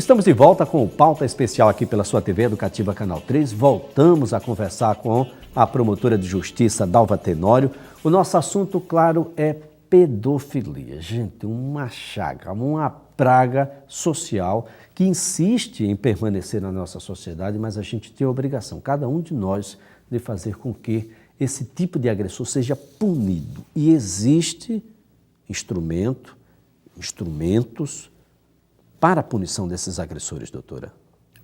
Estamos de volta com o Pauta Especial aqui pela sua TV Educativa Canal 3. Voltamos a conversar com a promotora de justiça, Dalva Tenório. O nosso assunto, claro, é pedofilia. Gente, uma chaga, uma praga social que insiste em permanecer na nossa sociedade, mas a gente tem a obrigação, cada um de nós, de fazer com que esse tipo de agressor seja punido. E existe instrumentos para a punição desses agressores, doutora?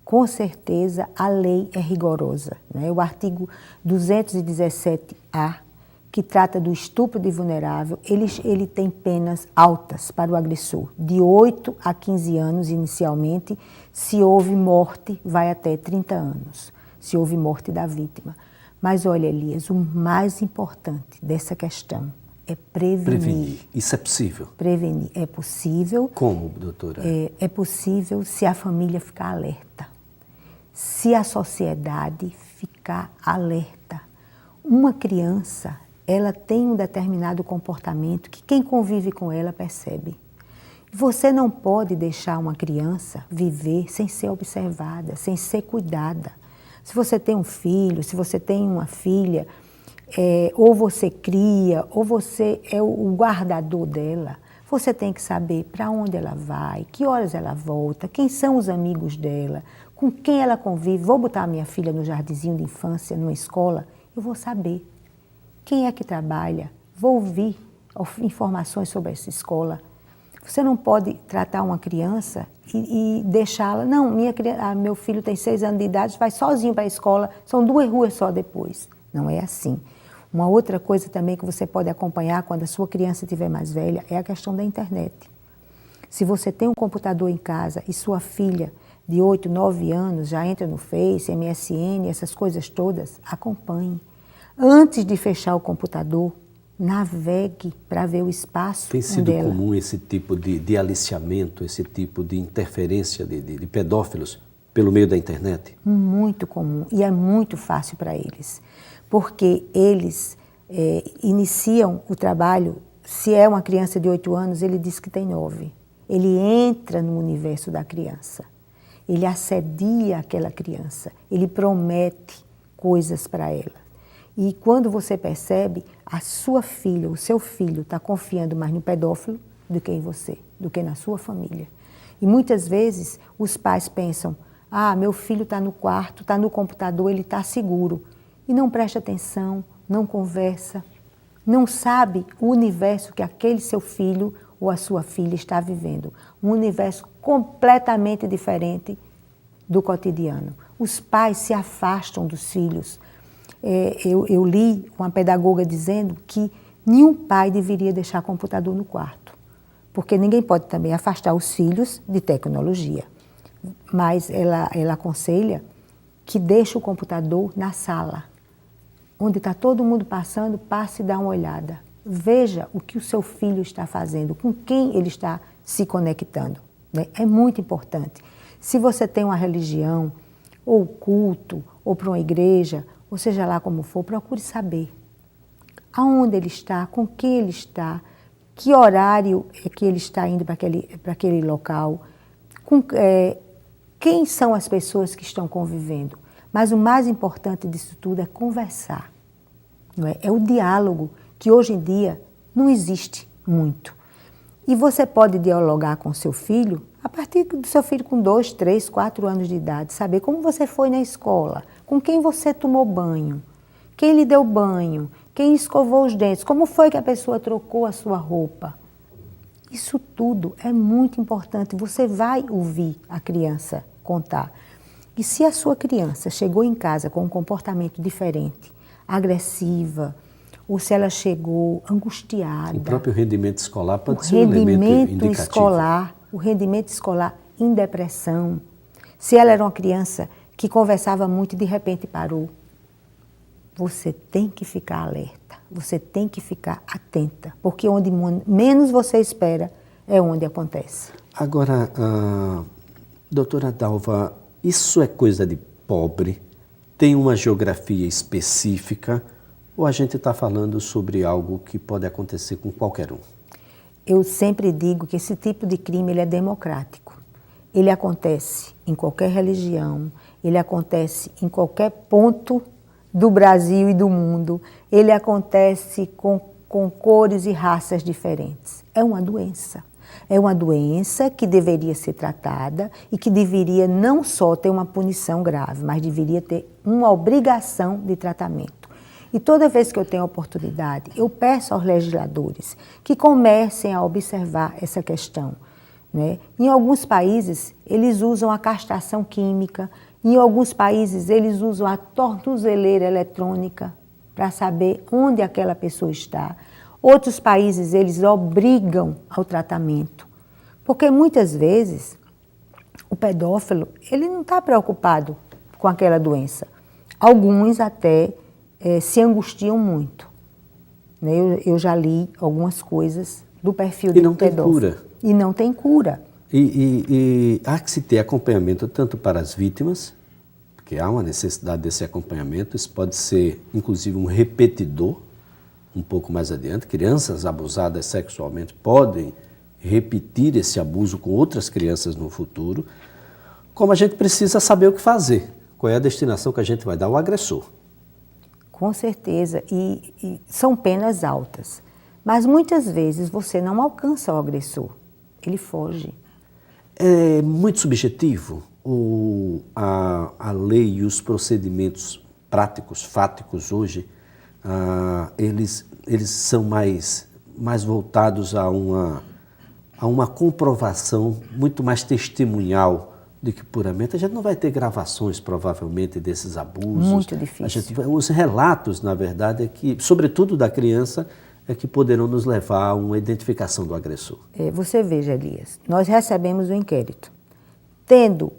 Com certeza, a lei é rigorosa, né? O artigo 217-A, que trata do estupro de vulnerável, ele tem penas altas para o agressor, de 8 a 15 anos inicialmente. Se houve morte, vai até 30 anos, se houve morte da vítima. Mas olha, Elias, o mais importante dessa questão é prevenir. Isso é possível? Prevenir. É possível. Como, doutora? É possível se a família ficar alerta, se a sociedade ficar alerta. Uma criança, ela tem um determinado comportamento que quem convive com ela percebe. Você não pode deixar uma criança viver sem ser observada, sem ser cuidada. Se você tem um filho, se você tem uma filha, ou você cria, ou você é o guardador dela, você tem que saber para onde ela vai, que horas ela volta, quem são os amigos dela, com quem ela convive. Vou botar a minha filha no jardinzinho de infância, numa escola, eu vou saber quem é que trabalha, vou ouvir informações sobre essa escola. Você não pode tratar uma criança e deixá-la, não, meu filho tem 6 anos de idade, vai sozinho para a escola, são 2 ruas só depois. Não é assim. Uma outra coisa também que você pode acompanhar quando a sua criança estiver mais velha é a questão da internet. Se você tem um computador em casa e sua filha de 8, 9 anos já entra no Face, MSN, essas coisas todas, acompanhe. Antes de fechar o computador, navegue para ver o espaço dela. Tem sido comum esse tipo de aliciamento, esse tipo de interferência de pedófilos pelo meio da internet? Muito comum e é muito fácil para eles, porque eles iniciam o trabalho. Se é uma criança de 8 anos, ele diz que tem 9. Ele entra no universo da criança, ele assedia aquela criança, ele promete coisas para ela. E quando você percebe, a sua filha, o seu filho está confiando mais no pedófilo do que em você, do que na sua família. E muitas vezes os pais pensam, meu filho está no quarto, está no computador, ele está seguro. E não presta atenção, não conversa, não sabe o universo que aquele seu filho ou a sua filha está vivendo. Um universo completamente diferente do cotidiano. Os pais se afastam dos filhos. Eu li uma pedagoga dizendo que nenhum pai deveria deixar computador no quarto, porque ninguém pode também afastar os filhos de tecnologia. Mas ela aconselha que deixe o computador na sala, onde está todo mundo passando, passe e dá uma olhada. Veja o que o seu filho está fazendo, com quem ele está se conectando, né? É muito importante. Se você tem uma religião, ou culto, ou para uma igreja, ou seja lá como for, procure saber aonde ele está, com quem ele está, que horário é que ele está indo para aquele local, quem são as pessoas que estão convivendo. Mas o mais importante disso tudo é conversar, não é? É o diálogo, que hoje em dia não existe muito. E você pode dialogar com seu filho a partir do seu filho com 2, 3, 4 anos de idade, saber como você foi na escola, com quem você tomou banho, quem lhe deu banho, quem escovou os dentes, como foi que a pessoa trocou a sua roupa. Isso tudo é muito importante, você vai ouvir a criança contar. E se a sua criança chegou em casa com um comportamento diferente, agressiva, ou se ela chegou angustiada... O próprio rendimento escolar pode ser um elemento indicativo. O rendimento escolar em depressão. Se ela era uma criança que conversava muito e de repente parou, você tem que ficar alerta, você tem que ficar atenta, porque onde menos você espera é onde acontece. Agora, doutora Dalva, isso é coisa de pobre? Tem uma geografia específica? Ou a gente está falando sobre algo que pode acontecer com qualquer um? Eu sempre digo que esse tipo de crime ele é democrático. ele acontece em qualquer religião, ele acontece em qualquer ponto do Brasil e do mundo, ele acontece com cores e raças diferentes. É uma doença. É uma doença que deveria ser tratada e que deveria não só ter uma punição grave, mas deveria ter uma obrigação de tratamento. E toda vez que eu tenho oportunidade, eu peço aos legisladores que comecem a observar essa questão, né? Em alguns países, eles usam a castração química, em alguns países, eles usam a tornozeleira eletrônica para saber onde aquela pessoa está. Outros países, eles obrigam ao tratamento, porque muitas vezes o pedófilo, ele não está preocupado com aquela doença. Alguns até se angustiam muito, né? Eu já li algumas coisas do perfil do pedófilo. E não tem cura. E há que se ter acompanhamento tanto para as vítimas, porque há uma necessidade desse acompanhamento, isso pode ser inclusive um repetidor, um pouco mais adiante. Crianças abusadas sexualmente podem repetir esse abuso com outras crianças no futuro, como a gente precisa saber o que fazer, qual é a destinação que a gente vai dar ao agressor. Com certeza, e são penas altas, mas muitas vezes você não alcança o agressor, ele foge. É muito subjetivo a lei e os procedimentos práticos, fáticos hoje, eles são mais voltados a uma comprovação muito mais testemunhal do que puramente. A gente não vai ter gravações, provavelmente, desses abusos. Muito difícil. Os relatos, na verdade, sobretudo da criança, é que poderão nos levar a uma identificação do agressor. Você veja, Elias, nós recebemos o inquérito. Tendo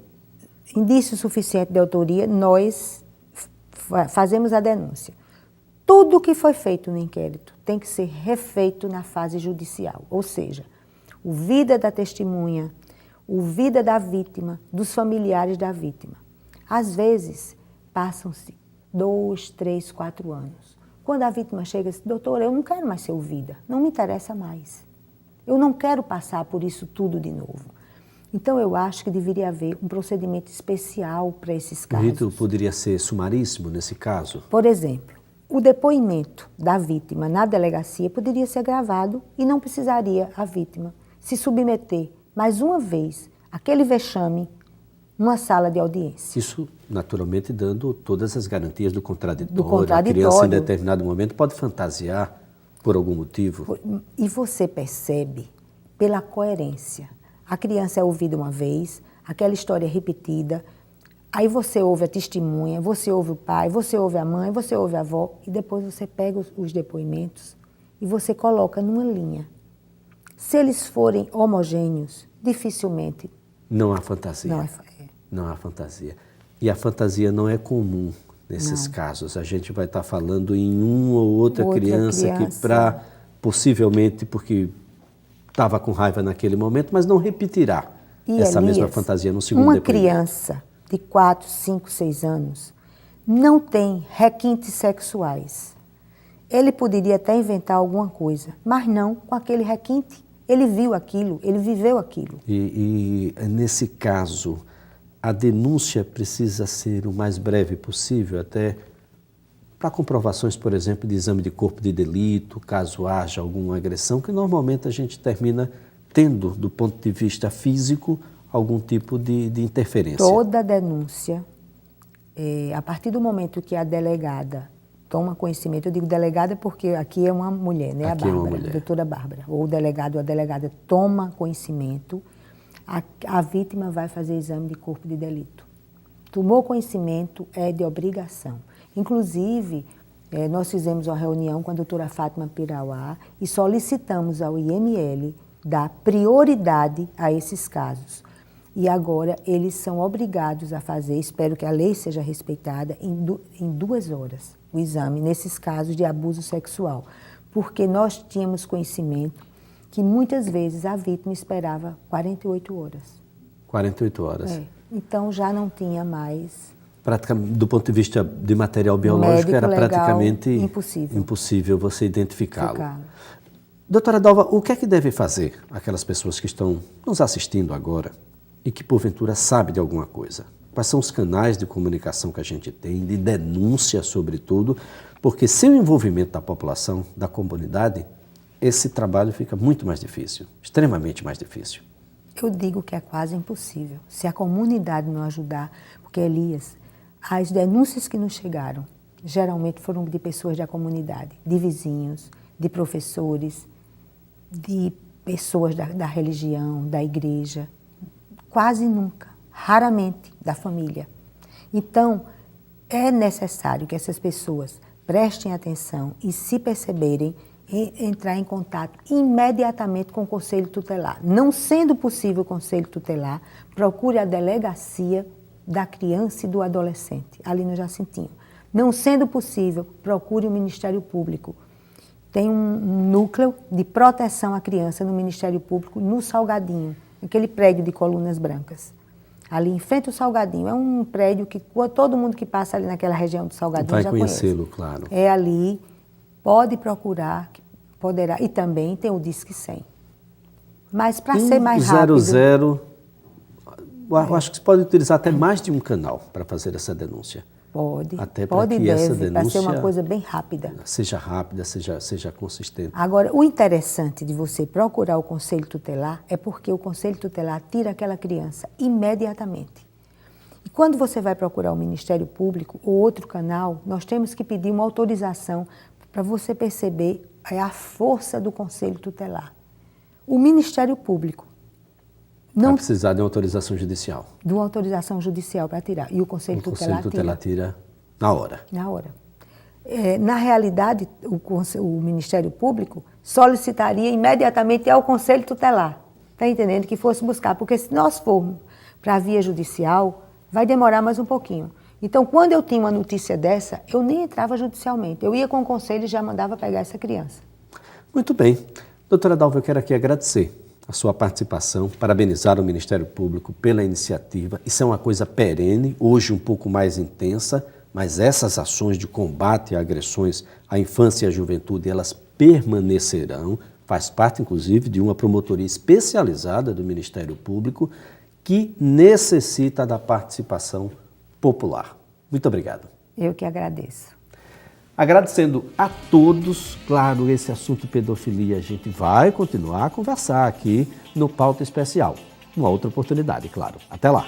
indício suficiente de autoria, nós fazemos a denúncia. Tudo que foi feito no inquérito tem que ser refeito na fase judicial, ou seja, o vida da testemunha, o vida da vítima, dos familiares da vítima. Às vezes, passam-se 2, 3, 4 anos. Quando a vítima chega e diz, doutora, eu não quero mais ser ouvida, não me interessa mais. Eu não quero passar por isso tudo de novo. Então, eu acho que deveria haver um procedimento especial para esses casos. O rito poderia ser sumaríssimo nesse caso? Por exemplo, o depoimento da vítima na delegacia poderia ser gravado e não precisaria a vítima se submeter mais uma vez àquele vexame numa sala de audiência. Isso, naturalmente, dando todas as garantias do contraditório. A criança, em determinado momento, pode fantasiar por algum motivo. E você percebe pela coerência. A criança é ouvida uma vez, aquela história é repetida, aí você ouve a testemunha, você ouve o pai, você ouve a mãe, você ouve a avó, e depois você pega os depoimentos e você coloca numa linha. Se eles forem homogêneos, dificilmente... Não há fantasia. Não há fantasia. E a fantasia não é comum nesses casos. A gente vai estar falando em uma ou outra criança que, possivelmente, porque estava com raiva naquele momento, mas não repetirá essa mesma fantasia no segundo depoimento. Uma criança de 4, 5, 6 anos não tem requintes sexuais. Ele poderia até inventar alguma coisa, mas não com aquele requinte. Ele viu aquilo, ele viveu aquilo. E nesse caso, a denúncia precisa ser o mais breve possível, até para comprovações, por exemplo, de exame de corpo de delito, caso haja alguma agressão, que normalmente a gente termina tendo, do ponto de vista físico, algum tipo de interferência. Toda denúncia, a partir do momento que a delegada toma conhecimento, eu digo delegada porque aqui é uma mulher, né? Aqui a Bárbara, a doutora Bárbara, ou o delegado ou a delegada toma conhecimento, a vítima vai fazer exame de corpo de delito. Tomou conhecimento, é de obrigação. Inclusive, nós fizemos uma reunião com a doutora Fátima Pirauá e solicitamos ao IML dar prioridade a esses casos. E agora eles são obrigados a fazer, espero que a lei seja respeitada, em 2 horas, o exame nesses casos de abuso sexual. Porque nós tínhamos conhecimento que muitas vezes a vítima esperava 48 horas. 48 horas. Então já não tinha mais... Do ponto de vista de material biológico, era praticamente impossível você identificá-lo. Doutora Dalva, o que é que deve fazer aquelas pessoas que estão nos assistindo agora, e que porventura sabe de alguma coisa. Quais são os canais de comunicação que a gente tem, de denúncia sobretudo, porque sem o envolvimento da população, da comunidade, esse trabalho fica muito mais difícil, extremamente mais difícil. Eu digo que é quase impossível, se a comunidade não ajudar, porque, Elias, as denúncias que nos chegaram, geralmente foram de pessoas da comunidade, de vizinhos, de professores, de pessoas da religião, da igreja, quase nunca, raramente da família. Então, é necessário que essas pessoas prestem atenção e, se perceberem, entrar em contato imediatamente com o Conselho Tutelar. Não sendo possível o Conselho Tutelar, procure a delegacia da criança e do adolescente, ali no Jacintinho. Não sendo possível, procure o Ministério Público. Tem um núcleo de proteção à criança no Ministério Público, no Salgadinho, aquele prédio de colunas brancas. Ali em frente ao Salgadinho. É um prédio que todo mundo que passa ali naquela região do Salgadinho já conhece. Vai conhecê-lo, claro. É ali, pode procurar, poderá. E também tem o Disque 100. Mas para ser mais rápido... 00, eu acho que você pode utilizar até mais de um canal para fazer essa denúncia. Pode, até para pode que e essa deve, para denúncia ser uma coisa bem rápida. Seja rápida, seja consistente. Agora, o interessante de você procurar o Conselho Tutelar é porque o Conselho Tutelar tira aquela criança imediatamente. E quando você vai procurar o Ministério Público ou outro canal, nós temos que pedir uma autorização para você perceber a força do Conselho Tutelar. O Ministério Público não vai precisar de uma autorização judicial. De uma autorização judicial para tirar. E o Conselho Tutelar tira na hora. Na hora. Na realidade, o Ministério Público solicitaria imediatamente ao Conselho Tutelar. Está entendendo? Que fosse buscar. Porque se nós formos para a via judicial, vai demorar mais um pouquinho. Então, quando eu tinha uma notícia dessa, eu nem entrava judicialmente. Eu ia com o conselho e já mandava pegar essa criança. Muito bem. Doutora Dalva, eu quero aqui agradecer a sua participação, parabenizar o Ministério Público pela iniciativa. Isso é uma coisa perene, hoje um pouco mais intensa, mas essas ações de combate a agressões à infância e à juventude, elas permanecerão, faz parte inclusive de uma promotoria especializada do Ministério Público que necessita da participação popular. Muito obrigado. Eu que agradeço. Agradecendo a todos, claro, esse assunto pedofilia a gente vai continuar a conversar aqui no Pauta Especial. Uma outra oportunidade, claro. Até lá.